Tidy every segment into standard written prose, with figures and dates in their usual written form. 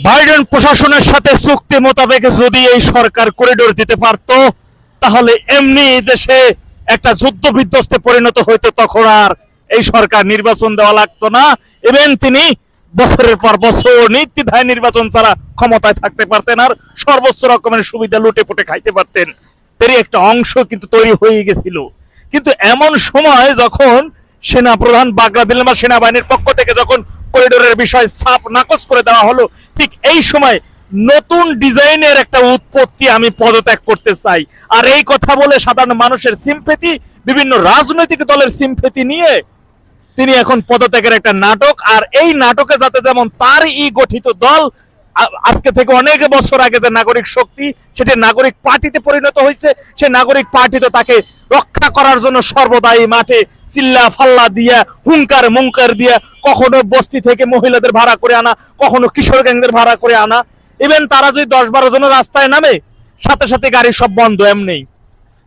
Biden প্রশাসনের সাথে চুক্তি মোতাবেক যদি এই সরকার করিডোর দিতে পারত, তাহলে এমনি দেশে একটা যুদ্ধ বিধ্বস্তে পরিণত হইতো, তখন আর এই সরকার নির্বাচন দেওয়া লাগতো না। এবং তিনি বছরের পর বছর নির্দ্বিধায় নির্বাচন ছাড়া ক্ষমতায় থাকতে পারতেন, আর সর্বোচ্চ রকমের সুবিধা লুটে ফুটে খাইতে পারতেন। এরই একটা অংশ কিন্তু তৈরি হয়ে গেছিল। কিন্তু এমন সময় যখন সেনা প্রধান বাগড়া দিলেন বা সেনাবাহিনীর পক্ষ থেকে যখন করিডোরের বিষয় সাফ নাকচ করে দেওয়া হলো, ঠিক এই সময় নতুন ডিজাইনের একটা উৎপত্তি, আমি পদত্যাগ করতে চাই। আর এই কথা বলে সাধারণ মানুষের সিম্পেথি, বিভিন্ন রাজনৈতিক দলের সিম্পেথি নিয়ে তিনি এখন পদত্যাগের একটা নাটক, আর এই নাটকে যাতে যেমন তার গঠিত দল আজকে থেকে অনেক বছর আগে যে নাগরিক শক্তি, সেটি নাগরিক পার্টিতে পরিণত হয়েছে, সে নাগরিক পার্টি তো তাকে রক্ষা করার জন্য সর্বদাই মাঠে চিল্লা ফাল্লা দিয়া, হুঙ্কার মুঙ্কার দিয়া, কখনো বস্তি থেকে মহিলাদের ভাড়া করে আনা, কখনো কিশোর গ্যাংদের ভাড়া করে আনা। ইভেন তারা যদি 10-12 জন রাস্তায় নামে, সাথে সাথে গাড়ি সব বন্ধ, এমনি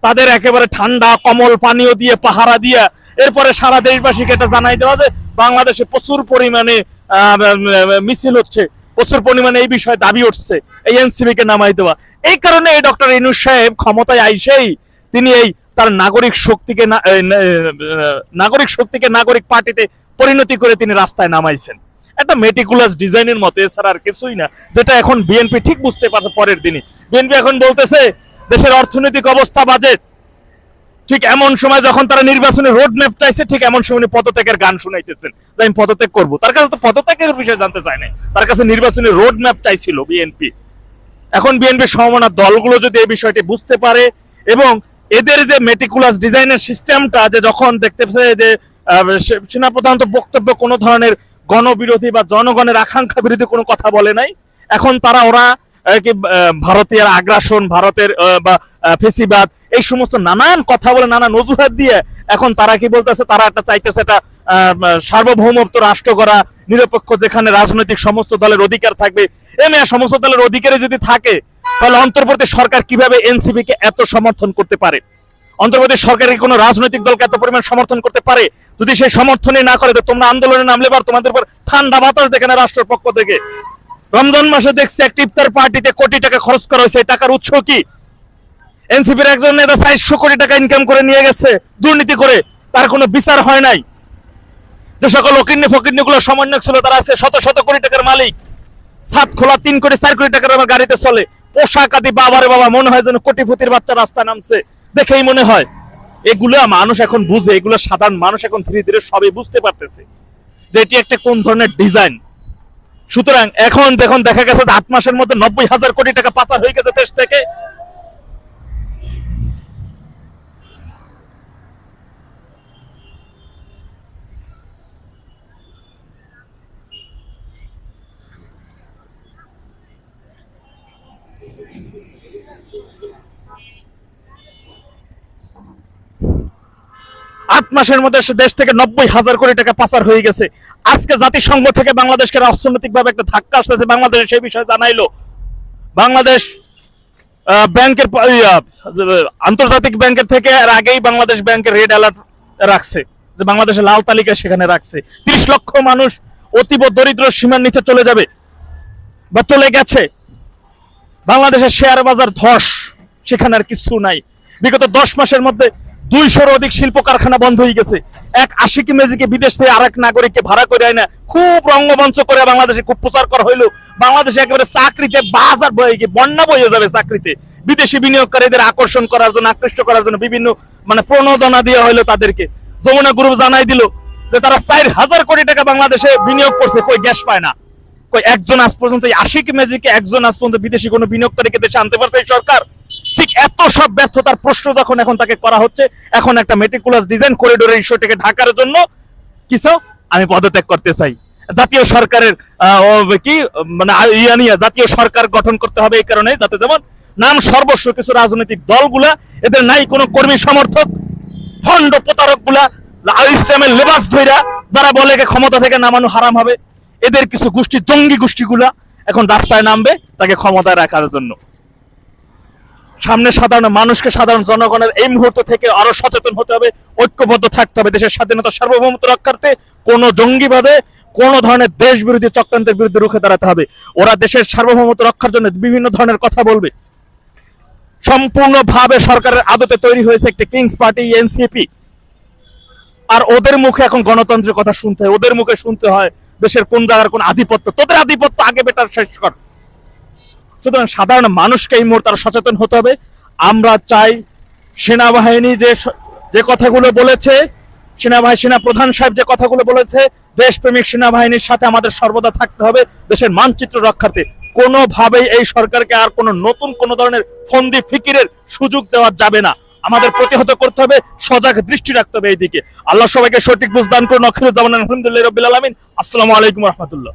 তাদের একেবারে ঠান্ডা কমল পানীয় দিয়ে পাহারা দিয়া, এরপরে সারা দেশবাসীকে এটা জানাই দেওয়া যে বাংলাদেশে প্রচুর পরিমাণে মিছিল হচ্ছে, প্রচুর পরিমাণে এই বিষয়ে দাবি উঠছে, এই এনসিপি কে নামাই দেওয়া। এই কারণে এই ডক্টর ইউনূস সাহেব ক্ষমতায় আইসেই তিনি এই তার নাগরিক শক্তিকে নাগরিক পার্টিতে পরিণতি করে তিনি রাস্তায় নামাইছেন, একটা মেটিকুলাস ডিজাইনের মতো, এছাড়া আর কিছুই না। যেটা এখন বিএনপি ঠিক বুঝতে পারছে পরের দিনই। বিএনপি এখন বলতেছে দেশের অর্থনৈতিক অবস্থা বাজে, ঠিক এমন সময় যখন তারা নির্বাচনের রোড ম্যাপ চাইছে, ঠিক এমন সময় পদত্যাগের গান শুনাইতেছেন যে আমি পদত্যাগ করবো। তার কাছে তো পদত্যাগের বিষয় জানতে চায় না, তার কাছে নির্বাচনের রোড ম্যাপ চাইছিল বিএনপি। এখন বিএনপি সমমনা দলগুলো যদি এই বিষয়টি বুঝতে পারে, এবং এদের যে মেটিকুলাস ডিজাইনের সিস্টেমটা, যে যখন দেখতে পাচ্ছে যে সেনাপ্রধান তো বক্তব্য কোনো ধরনের গণবিরোধী বা জনগণের আকাঙ্ক্ষা বিরোধী কোনো কথা বলে নাই, এখন ওরা কি ভারতীয় আগ্রাসন, ভারতের বা ফেসিবাদ, এই সমস্ত নানান কথা বলে, নানান অজুহাত দিয়ে এখন তারা কি বলতেছে, তারা একটা চাইতেছে একটা সার্বভৌমত্ব রাষ্ট্র করা, নিরপেক্ষ, যেখানে রাজনৈতিক সমস্ত দলের অধিকার থাকবে। সমস্ত দলের অধিকারে যদি থাকে, তাহলে অন্তর্বর্তী সরকার কিভাবে এনসিপি কে এত সমর্থন করতে পারে? অন্তর্বর্তী সরকারের কোন রাজনৈতিক দলকে এত পরিমাণ সমর্থন করতে পারে? যদি সেই সমর্থনই না করে, তো তোমরা আন্দোলনে নামলে পার, তোমাদের উপর ঠান্ডা বাতাস দেখে না রাষ্ট্রের পক্ষ থেকে। রমজান মাসে দেখছি একটা ইফতার পার্টিতে কোটি টাকা খরচ করা হয়েছে, টাকার উৎস কি? এনসিপির একজন নেতা 400 কোটি টাকা ইনকাম করে নিয়ে গেছে দুর্নীতি করে, তার কোনো বিচার হয় নাই। যে সকল অকিন্নি ফকিন্নি গুলো সমন্বয়ক ছিল, তারা আছে শত শত কোটি টাকার মালিক। ছাদ খোলা 3 কোটি 4 কোটি টাকার আমার গাড়িতে চলে, পোশাক আদি বাবারে বাবা, মনে হয় যেন কোটিপতির বাচ্চা রাস্তায় নামছে, দেখেই মনে হয়। এগুলো মানুষ এখন বুঝে, এগুলো সাধারণ মানুষ এখন ধীরে ধীরে সবই বুঝতে পারতেছে যে এটি একটা কোন ধরনের ডিজাইন। সুতরাং এখন যখন দেখা গেছে যে 8 মাসের মধ্যে 90,000 কোটি টাকা পাচার হয়ে গেছে দেশ থেকে, দেশ থেকে 90,000 কোটি টাকা পাচার হয়ে গেছে। আজকে জাতিসংঘ থেকে বাংলাদেশকে অর্থনৈতিক ভাবে একটা ধাক্কা আসতেছে, বাংলাদেশ সেই বিষয়ে জানাইলো। বাংলাদেশ ব্যাংকের আন্তর্জাতিক ব্যাংকের থেকে এর আগেই বাংলাদেশ ব্যাংকের রেড অ্যালার্ট রাখছে, যে বাংলাদেশের লাল তালিকা সেখানে রাখছে। 30 লক্ষ মানুষ অতীব দরিদ্র সীমার নিচে চলে যাবে বা চলে গেছে। বাংলাদেশের শেয়ার বাজার ধস, সেখানে আর কিছু নাই। বিগত 10 মাসের মধ্যে 200-র অধিক শিল্প কারখানা বন্ধ হয়ে গেছে। এক আশিকি মেজিকে বিদেশ থেকে আরেক নাগরিককে ভাড়া করে আয় না, খুব রঙ্গমঞ্চ করে বাংলাদেশে খুব প্রচার করা হইলো। বাংলাদেশে একেবারে চাকরিতে বাজার বন্যা বয়ে যাবে চাকরিতে। বিদেশি বিনিয়োগকারীদের আকর্ষণ করার জন্য, আকৃষ্ট করার জন্য বিভিন্ন প্রণোদনা দেওয়া হইলো তাদেরকে। যমুনা গ্রুপ জানাই দিল যে তারা 4,000 কোটি টাকা বাংলাদেশে বিনিয়োগ করছে, কই গ্যাস পায় না। কই একজন আজ পর্যন্ত, এই আশিকি মেজিকে একজন আজ পর্যন্ত বিদেশি কোনো বিনিয়োগকারীকে দেশে আনতে পারছে এই সরকার? ঠিক এত সব ব্যর্থতার প্রশ্ন যখন এখন তাকে করা হচ্ছে, এখন একটা মেটিকুলাস ডিজাইন করিডোরের ইস্যুটাকে ঢাকার জন্য কিছু আমি পদত্যাগ করতে চাই। জাতীয় সরকারের কি জাতীয় সরকার গঠন করতে হবে এই কারণে, যাতে যেমন নাম সর্বস্ব কিছু রাজনৈতিক দলগুলা, এদের নাই কোনো কর্মী সমর্থক, ভণ্ড প্রতারক গুলা, ইসলামের লেবাস ধইরা যারা বলে ক্ষমতা থেকে নামানো হারাম হবে, এদের কিছু গোষ্ঠী, জঙ্গি গোষ্ঠীগুলা এখন রাস্তায় নামবে তাকে ক্ষমতায় রাখার জন্য। সামনে সাধারণ মানুষকে, সাধারণ জনগণের এই মুহূর্ত থেকে আরো সচেতন হতে হবে, ঐক্যবদ্ধ থাকতে হবে দেশের স্বাধীনতা সার্বভৌমত্ব রক্ষার্থে। কোন জঙ্গিবাদে, কোন ধরনের দেশ বিরোধী চক্রান্তের বিরুদ্ধে রুখে দাঁড়াতে হবে। ওরা দেশের সার্বভৌমত্ব রক্ষার জন্য বিভিন্ন ধরনের কথা বলবে। সম্পূর্ণভাবে সরকারের আদতে তৈরি হয়েছে একটি কিংস পার্টি এনসিপি, আর ওদের মুখে এখন গণতন্ত্রের কথা শুনতে হয়, ওদের মুখে শুনতে হয় দেশের কোন জায়গার কোন আধিপত্য। তোদের আধিপত্য আগে বেটার শেষ কর। সুতরাং সাধারণ মানুষকে এই মুহূর্তে সচেতন হতে হবে। আমরা চাই সেনাবাহিনী যে কথাগুলো বলেছে, সেনা প্রধান সাহেব যে কথাগুলো বলেছে, দেশপ্রেমিক সেনাবাহিনীর সাথে আমাদের সর্বদা থাকতে হবে দেশের মানচিত্র রক্ষার্থে। কোনোভাবেই এই সরকারকে আর কোনো নতুন কোন ধরনের ফন্দি ফিকিরের সুযোগ দেওয়া যাবে না। আমাদের প্রতিহত করতে হবে, সজাগ দৃষ্টি রাখতে হবে এই দিকে। আল্লাহ সবাইকে সঠিক বুঝদান করুন। আখিরুজ্জামান আলহামদুলিল্লাহি রাব্বিল আলামিন। আসসালামু আলাইকুম ওয়া রাহমাতুল্লাহ।